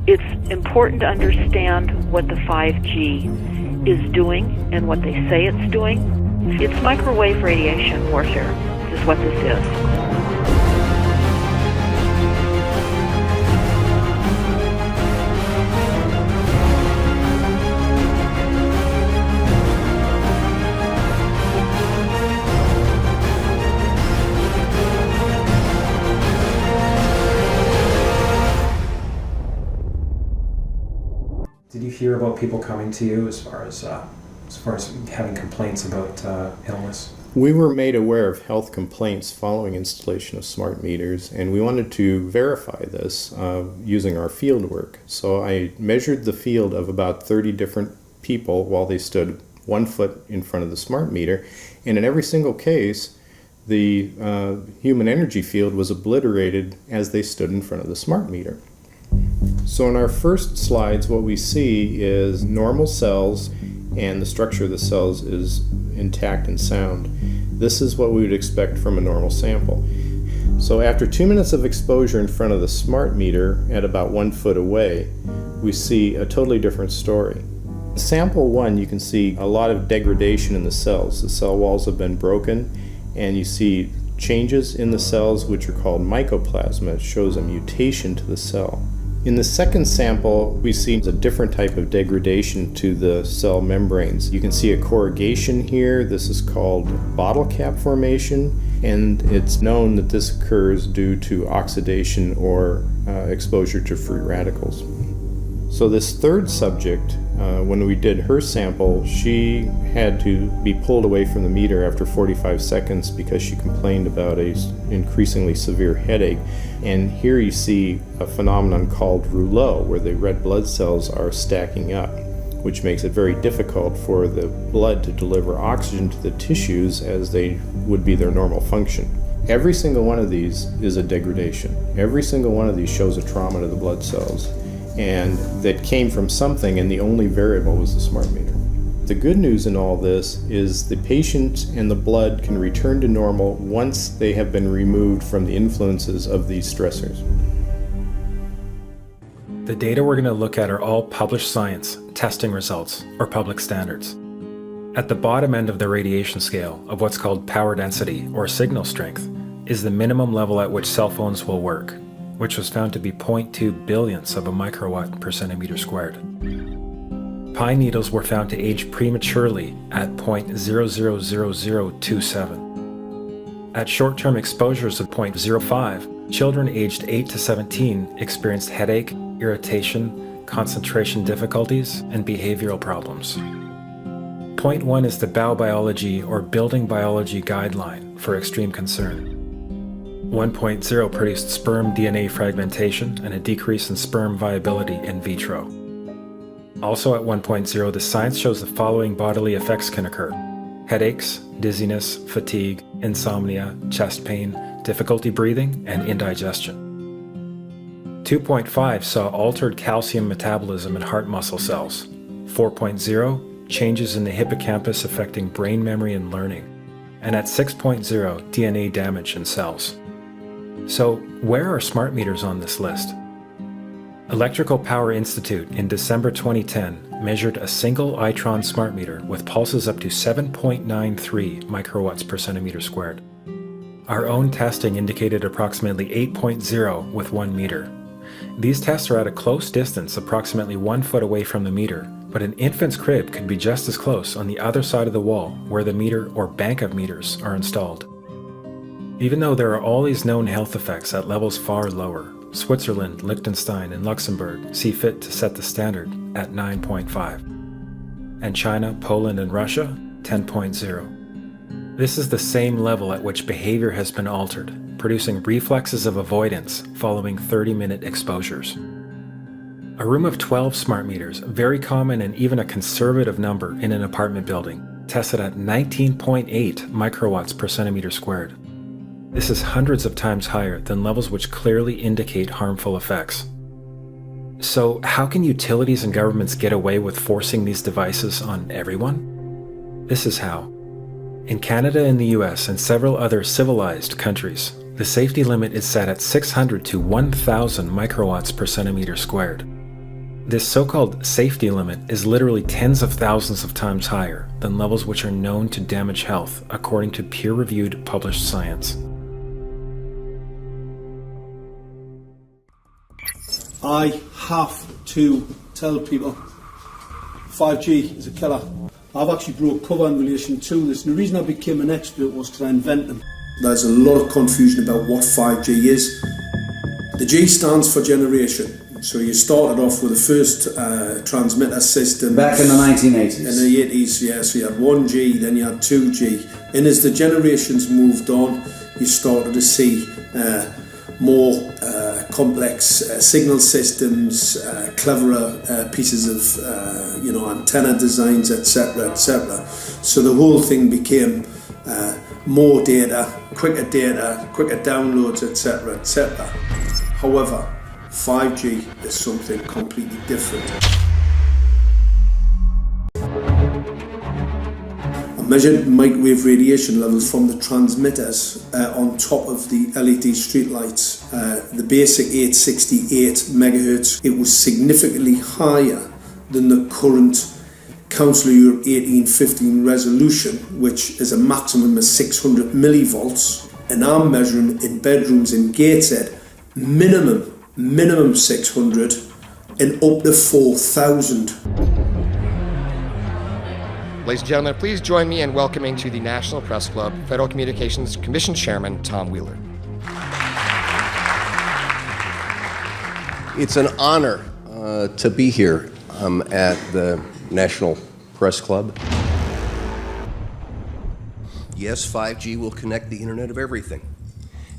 It's important to understand what the 5G is doing and what they say it's doing. It's microwave radiation warfare is what this is. Did you hear about people coming to you as far as having complaints about illness? We were made aware of health complaints following installation of smart meters, and we wanted to verify this using our field work. So I measured the field of about 30 different people while they stood 1 foot in front of the smart meter, and in every single case, the human energy field was obliterated as they stood in front of the smart meter. So in our first slides, what we see is normal cells, and the structure of the cells is intact and sound. This is what we would expect from a normal sample. So after 2 minutes of exposure in front of the smart meter at about 1 foot away, we see a totally different story. Sample 1, you can see a lot of degradation in the cells. The cell walls have been broken, and you see changes in the cells which are called mycoplasma. It shows a mutation to the cell. In the second sample, we see a different type of degradation to the cell membranes. You can see a corrugation here. This is called bottle cap formation, and it's known that this occurs due to oxidation or exposure to free radicals. So this third subject, when we did her sample, she had to be pulled away from the meter after 45 seconds because she complained about an increasingly severe headache. And here you see a phenomenon called rouleau, where the red blood cells are stacking up, which makes it very difficult for the blood to deliver oxygen to the tissues as they would be their normal function. Every single one of these is a degradation. Every single one of these shows a trauma to the blood cells, and that came from something, and the only variable was the smart meter. The good news in all this is the patient and the blood can return to normal once they have been removed from the influences of these stressors. The data we're going to look at are all published science, testing results, or public standards. At the bottom end of the radiation scale of what's called power density or signal strength is the minimum level at which cell phones will work, which was found to be 0.2 billionths of a microwatt per centimeter squared. Pine needles were found to age prematurely at 0.000027. At short-term exposures of 0.05, children aged 8 to 17 experienced headache, irritation, concentration difficulties, and behavioral problems. 0.1 is the biobiology or building biology guideline for extreme concern. 1.0 produced sperm DNA fragmentation and a decrease in sperm viability in vitro. Also at 1.0, the science shows the following bodily effects can occur: headaches, dizziness, fatigue, insomnia, chest pain, difficulty breathing, and indigestion. 2.5 saw altered calcium metabolism in heart muscle cells. 4.0, changes in the hippocampus affecting brain memory and learning. And at 6.0, DNA damage in cells. So, where are smart meters on this list? Electrical Power Institute in December 2010 measured a single Itron smart meter with pulses up to 7.93 microwatts per centimeter squared. Our own testing indicated approximately 8.0 with 1 meter. These tests are at a close distance, approximately 1 foot away from the meter, but an infant's crib could be just as close on the other side of the wall where the meter or bank of meters are installed. Even though there are all these known health effects at levels far lower, Switzerland, Liechtenstein, and Luxembourg see fit to set the standard at 9.5. And China, Poland, and Russia, 10.0. This is the same level at which behavior has been altered, producing reflexes of avoidance following 30-minute exposures. A room of 12 smart meters, very common and even a conservative number in an apartment building, tested at 19.8 microwatts per centimeter squared. This is hundreds of times higher than levels which clearly indicate harmful effects. So how can utilities and governments get away with forcing these devices on everyone? This is how. In Canada and the US and several other civilized countries, the safety limit is set at 600 to 1,000 microwatts per centimeter squared. This so-called safety limit is literally tens of thousands of times higher than levels which are known to damage health, according to peer-reviewed published science. I have to tell people 5G is a killer. I've actually brought cover in relation to this, and the reason I became an expert was because I invented them. There's a lot of confusion about what 5G is. The G stands for generation. So you started off with the first transmitter system. Back in the 1980s. In the 80s, yeah. So you had 1G, then you had 2G. And as the generations moved on, you started to see more complex signal systems, cleverer pieces of antenna designs, etc., etc. So the whole thing became more data, quicker downloads, etc., etc. However, 5G is something completely different. I measured microwave radiation levels from the transmitters on top of the LED streetlights. The basic 868 megahertz, it was significantly higher than the current Council of Europe 1815 resolution, which is a maximum of 600 millivolts. And I'm measuring in bedrooms in Gateshead, minimum 600 and up to 4,000. Ladies and gentlemen, please join me in welcoming to the National Press Club Federal Communications Commission Chairman Tom Wheeler. It's an honor to be here at the National Press Club. Yes, 5G will connect the Internet of Everything.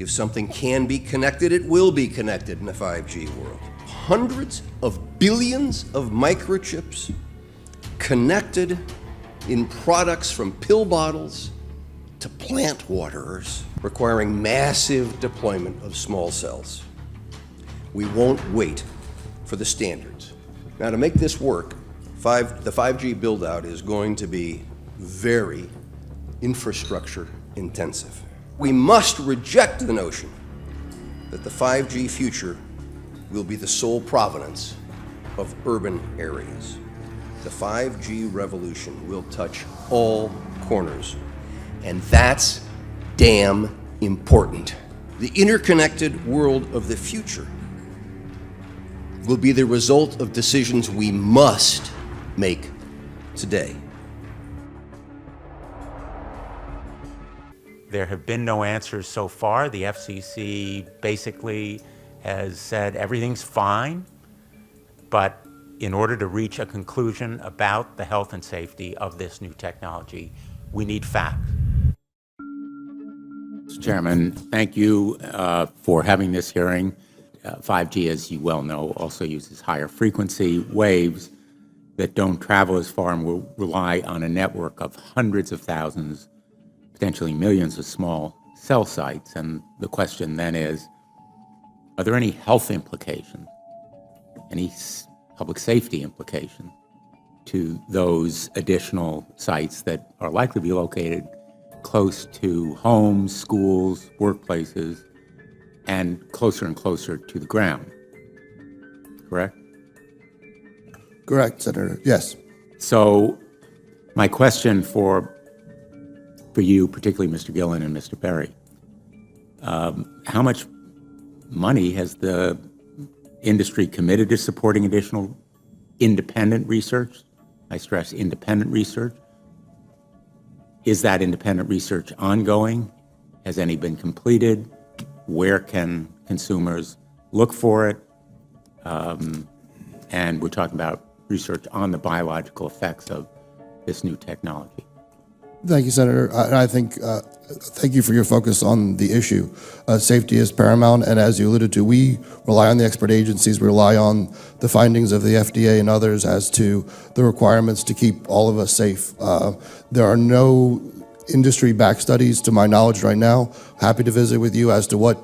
If something can be connected, it will be connected in the 5G world. Hundreds of billions of microchips connected in products from pill bottles to plant waterers, requiring massive deployment of small cells. We won't wait for the standards. Now, to make this work, the 5G build-out is going to be very infrastructure intensive. We must reject the notion that the 5G future will be the sole provenance of urban areas. The 5G revolution will touch all corners, and that's damn important. The interconnected world of the future will be the result of decisions we must make today. There have been no answers so far. The FCC basically has said everything's fine, but in order to reach a conclusion about the health and safety of this new technology, we need facts. Mr. Chairman, thank you for having this hearing. 5G, as you well know, also uses higher frequency waves that don't travel as far and will rely on a network of hundreds of thousands, potentially millions of small cell sites. And the question then is, are there any health implications, any public safety implications to those additional sites that are likely to be located close to homes, schools, workplaces, and closer to the ground? Correct? Correct, Senator. Yes. So my question for you, particularly Mr. Gillen and Mr. Berry, how much money has the industry committed to supporting additional independent research? I stress independent research. Is that independent research ongoing? Has any been completed? Where can consumers look for it? And we're talking about research on the biological effects of this new technology. Thank you, Senator. I think, thank you for your focus on the issue. Safety is paramount, and as you alluded to, we rely on the expert agencies, we rely on the findings of the FDA and others as to the requirements to keep all of us safe. There are no industry-backed studies, to my knowledge right now. Happy to visit with you as to what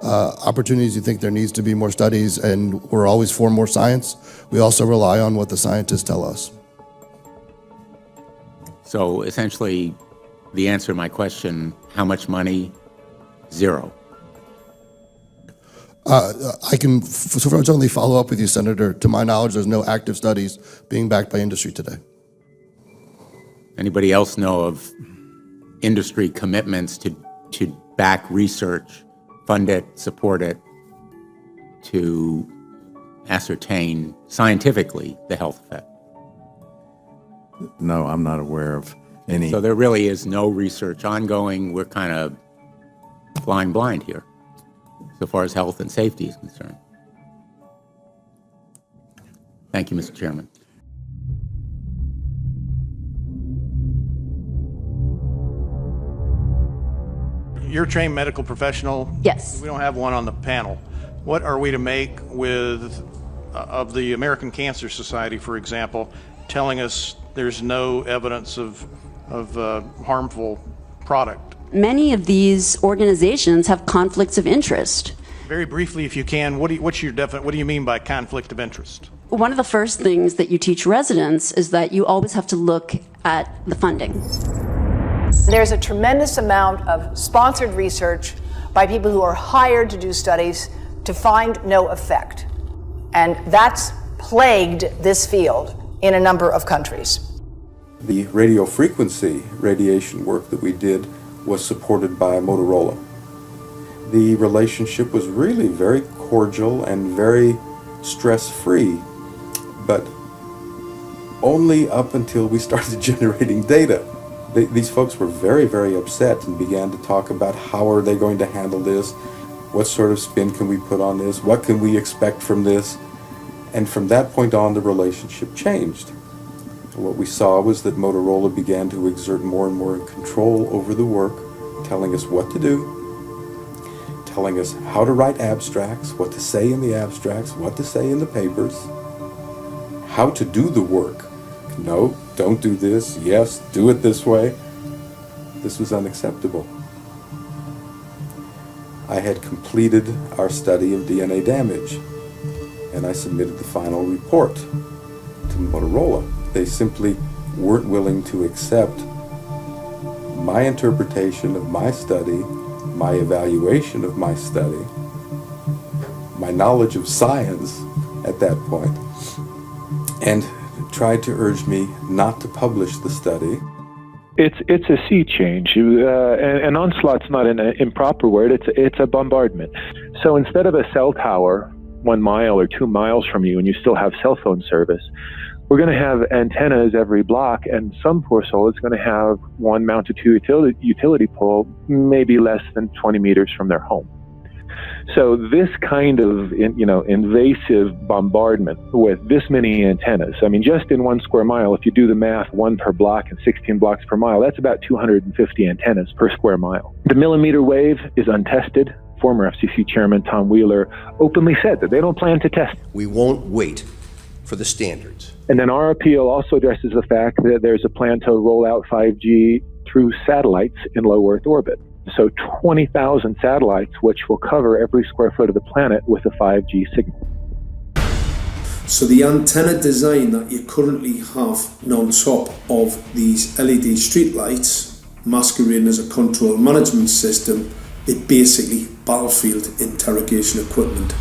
opportunities you think there needs to be more studies, and we're always for more science. We also rely on what the scientists tell us. So essentially, the answer to my question, how much money? Zero. I can certainly follow up with you, Senator. To my knowledge, there's no active studies being backed by industry today. Anybody else know of industry commitments to back research, fund it, support it, to ascertain scientifically the health effect? No, I'm not aware of any. So there really is no research ongoing. We're kind of flying blind here, so far as health and safety is concerned. Thank you, Mr. Chairman. You're a trained medical professional. Yes. We don't have one on the panel. What are we to make with of the American Cancer Society, for example, telling us there's no evidence of harmful product? Many of these organizations have conflicts of interest. Very briefly, if you can, what do you mean by conflict of interest? One of the first things that you teach residents is that you always have to look at the funding. There's a tremendous amount of sponsored research by people who are hired to do studies to find no effect. And that's plagued this field in a number of countries. The radio frequency radiation work that we did was supported by Motorola. The relationship was really very cordial and very stress-free, but only up until we started generating data. These folks were very, very upset and began to talk about how are they going to handle this, what sort of spin can we put on this, what can we expect from this, and from that point on the relationship changed. What we saw was that Motorola began to exert more and more control over the work, telling us what to do, telling us how to write abstracts, what to say in the abstracts, what to say in the papers, how to do the work. No, don't do this. Yes, do it this way. This was unacceptable. I had completed our study of DNA damage, and I submitted the final report to Motorola. They simply weren't willing to accept my interpretation of my study, my evaluation of my study, my knowledge of science at that point, and tried to urge me not to publish the study. It's a sea change. An onslaught's not an improper word. It's a bombardment. So instead of a cell tower 1 mile or 2 miles from you and you still have cell phone service, we're going to have antennas every block, and some poor soul is going to have one mounted to a utility pole maybe less than 20 meters from their home. So this kind of invasive bombardment with this many antennas, I mean, just in 1 square mile, if you do the math, 1 per block and 16 blocks per mile, that's about 250 antennas per square mile. The millimeter wave is untested. Former FCC Chairman Tom Wheeler openly said that they don't plan to test. We won't wait for the standards. And then our appeal also addresses the fact that there's a plan to roll out 5G through satellites in low Earth orbit. So 20,000 satellites, which will cover every square foot of the planet with a 5G signal. So the antenna design that you currently have on top of these LED streetlights, masquerading as a control management system, it basically battlefield interrogation equipment.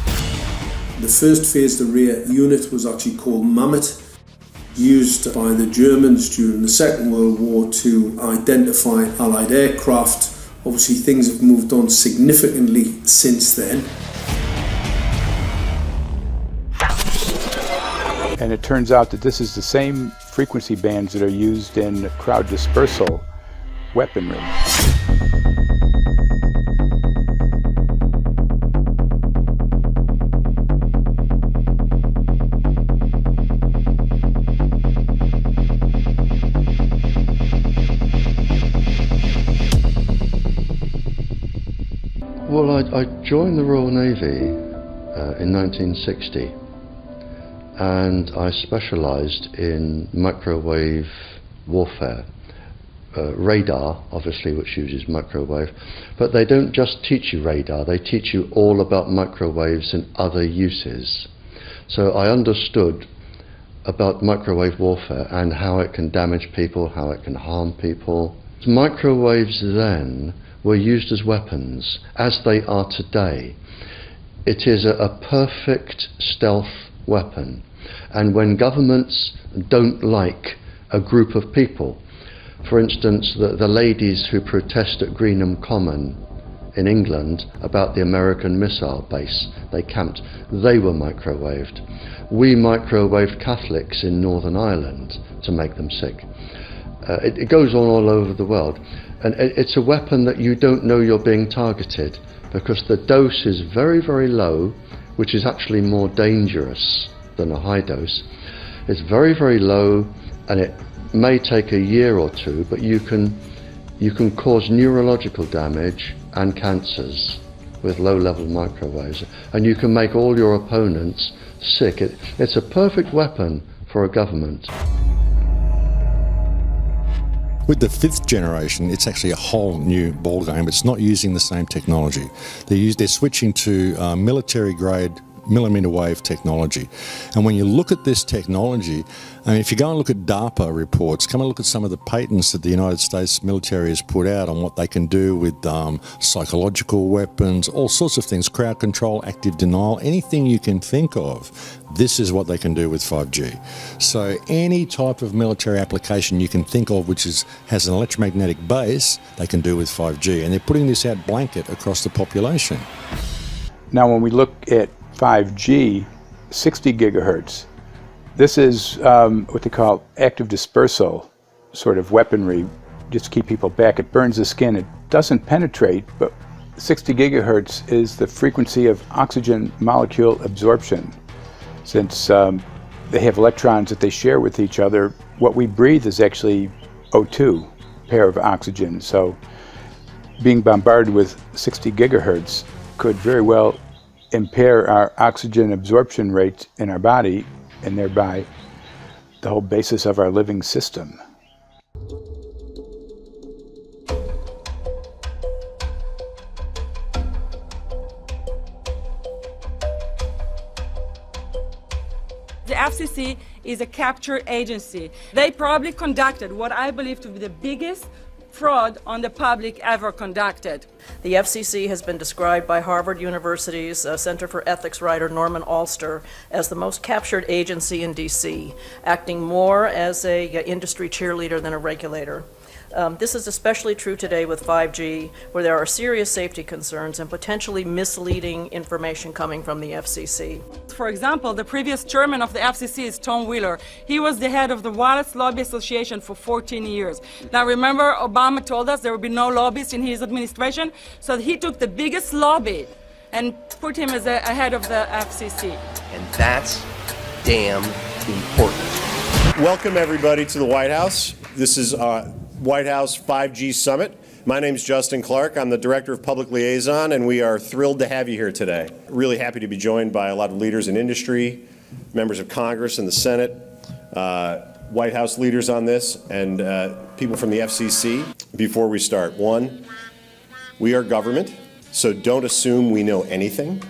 The first phased array unit was actually called Mammoth, used by the Germans during the Second World War to identify Allied aircraft. Obviously, things have moved on significantly since then. And it turns out that this is the same frequency bands that are used in crowd dispersal weaponry. Well, I joined the Royal Navy in 1960, and I specialised in microwave warfare. Radar, obviously, which uses microwave, but they don't just teach you radar, they teach you all about microwaves and other uses. So I understood about microwave warfare and how it can damage people, how it can harm people. Microwaves then were used as weapons, as they are today. It is a perfect stealth weapon. And when governments don't like a group of people, for instance, the ladies who protest at Greenham Common in England about the American missile base they camped, they were microwaved. We microwaved Catholics in Northern Ireland to make them sick. It goes on all over the world. And it's a weapon that you don't know you're being targeted, because the dose is very, very low, which is actually more dangerous than a high dose. It's very, very low, and it may take a year or two, but you can cause neurological damage and cancers with low-level microwaves, and you can make all your opponents sick. It's a perfect weapon for a government. With the 5th generation, it's actually a whole new ballgame. It's not using the same technology. They're switching to military-grade millimeter wave technology. And when you look at this technology, I mean, if you go and look at DARPA reports, come and look at some of the patents that the United States military has put out on what they can do with psychological weapons, all sorts of things, crowd control, active denial, anything you can think of. This is what they can do with 5G. So any type of military application you can think of which has an electromagnetic base, they can do with 5G. And they're putting this out blanket across the population. Now, when we look at 5G, 60 gigahertz, this is what they call active dispersal sort of weaponry, just to keep people back. It burns the skin. It doesn't penetrate, but 60 gigahertz is the frequency of oxygen molecule absorption. Since they have electrons that they share with each other, what we breathe is actually O2, pair of oxygen. So being bombarded with 60 gigahertz could very well impair our oxygen absorption rate in our body, and thereby the whole basis of our living system. The FCC is a capture agency. They probably conducted what I believe to be the biggest fraud on the public ever conducted. The FCC has been described by Harvard University's Center for Ethics writer Norman Alster as the most captured agency in DC, acting more as an industry cheerleader than a regulator. This is especially true today with 5G, where there are serious safety concerns and potentially misleading information coming from the FCC. For example, the previous chairman of the FCC is Tom Wheeler. He was the head of the Wireless Lobby Association for 14 years. Now remember, Obama told us there would be no lobbyists in his administration, so he took the biggest lobby and put him as a head of the FCC. And that's damn important. Welcome everybody to the White House. This is White House 5G Summit. My name is Justin Clark. I'm the Director of Public Liaison, and we are thrilled to have you here today. Really happy to be joined by a lot of leaders in industry, members of Congress and the Senate, White House leaders on this, and people from the FCC. Before we start, one, we are government, so don't assume we know anything,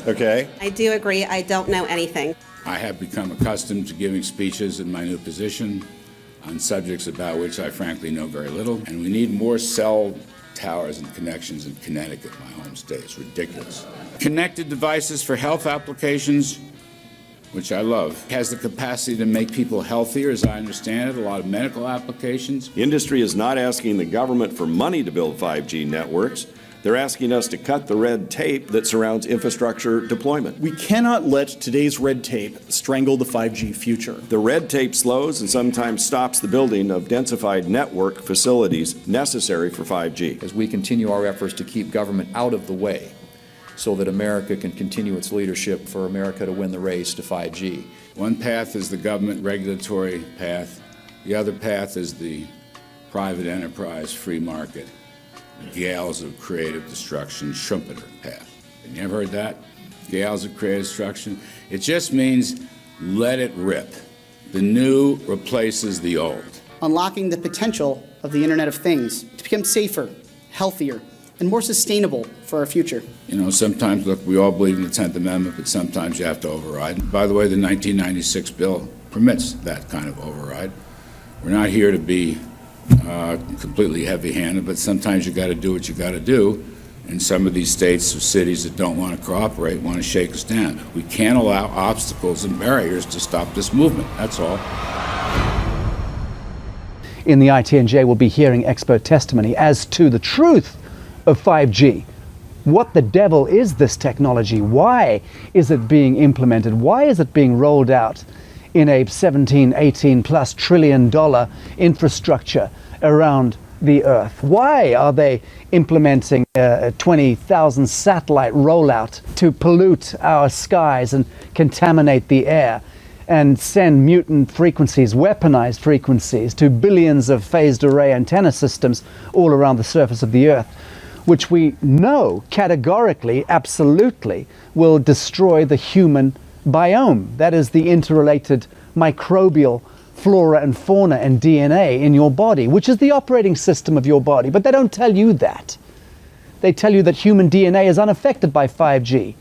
okay? I do agree, I don't know anything. I have become accustomed to giving speeches in my new position on subjects about which I frankly know very little. And we need more cell towers and connections in Connecticut, my home state. It's ridiculous. Connected devices for health applications, which I love, has the capacity to make people healthier, as I understand it, a lot of medical applications. The industry is not asking the government for money to build 5G networks. They're asking us to cut the red tape that surrounds infrastructure deployment. We cannot let today's red tape strangle the 5G future. The red tape slows and sometimes stops the building of densified network facilities necessary for 5G. As we continue our efforts to keep government out of the way so that America can continue its leadership for America to win the race to 5G. One path is the government regulatory path. The other path is the private enterprise free market. Gales of creative destruction, Schumpeter path. Have you ever heard that? Gales of creative destruction. It just means let it rip. The new replaces the old. Unlocking the potential of the Internet of Things to become safer, healthier, and more sustainable for our future. You know, sometimes, look, we all believe in the 10th Amendment, but sometimes you have to override. By the way, the 1996 bill permits that kind of override. We're not here to be completely heavy-handed, but sometimes you got to do what you got to do And some of these states or cities that don't want to cooperate want to shake us down. We can't allow obstacles and barriers to stop this movement. That's all. In the ITNJ, we'll be hearing expert testimony as to the truth of 5G. What the devil is this technology? Why is it being implemented? Why is it being rolled out in a 17, 18 plus trillion dollar infrastructure around the Earth? Why are they implementing a 20,000 satellite rollout to pollute our skies and contaminate the air and send mutant frequencies, weaponized frequencies, to billions of phased array antenna systems all around the surface of the Earth, which we know categorically, absolutely, will destroy the human biome? That is the interrelated microbial flora and fauna and DNA in your body, which is the operating system of your body. But they don't tell you that. They tell you that human DNA is unaffected by 5G.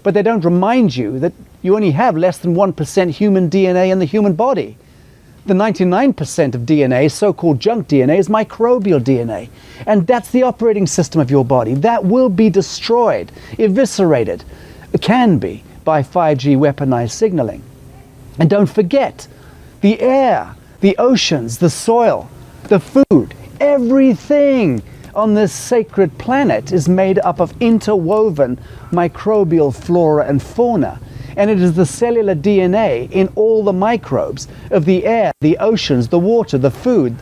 But they don't remind you that you only have less than 1% human DNA in the human body. The 99% of DNA, so-called junk DNA, is microbial DNA. And that's the operating system of your body. That will be destroyed, eviscerated, it can be, by 5G weaponized signaling. And don't forget, the air, the oceans, the soil, the food, everything on this sacred planet is made up of interwoven microbial flora and fauna. And it is the cellular DNA in all the microbes of the air, the oceans, the water, the food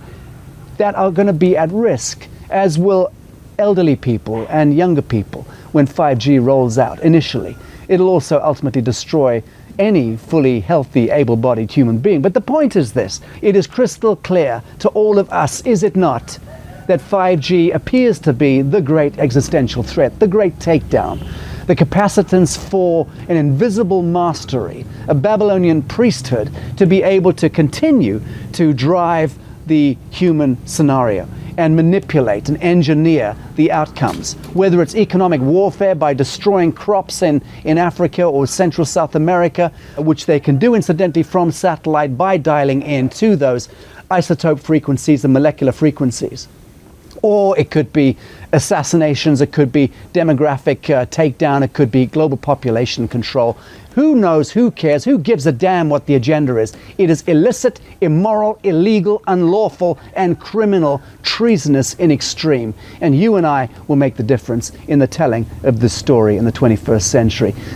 that are going to be at risk, as will elderly people and younger people when 5G rolls out initially. It'll also ultimately destroy any fully healthy, able-bodied human being. But the point is this: it is crystal clear to all of us, is it not, that 5G appears to be the great existential threat, the great takedown, the capacitance for an invisible mastery, a Babylonian priesthood, to be able to continue to drive the human scenario and manipulate and engineer the outcomes, whether it's economic warfare by destroying crops in Africa or Central South America, which they can do incidentally from satellite by dialing in to those isotope frequencies and molecular frequencies. Or it could be assassinations, it could be demographic takedown, it could be global population control. Who knows, who cares, who gives a damn what the agenda is? It is illicit, immoral, illegal, unlawful, and criminal, treasonous in extreme. And you and I will make the difference in the telling of this story in the 21st century.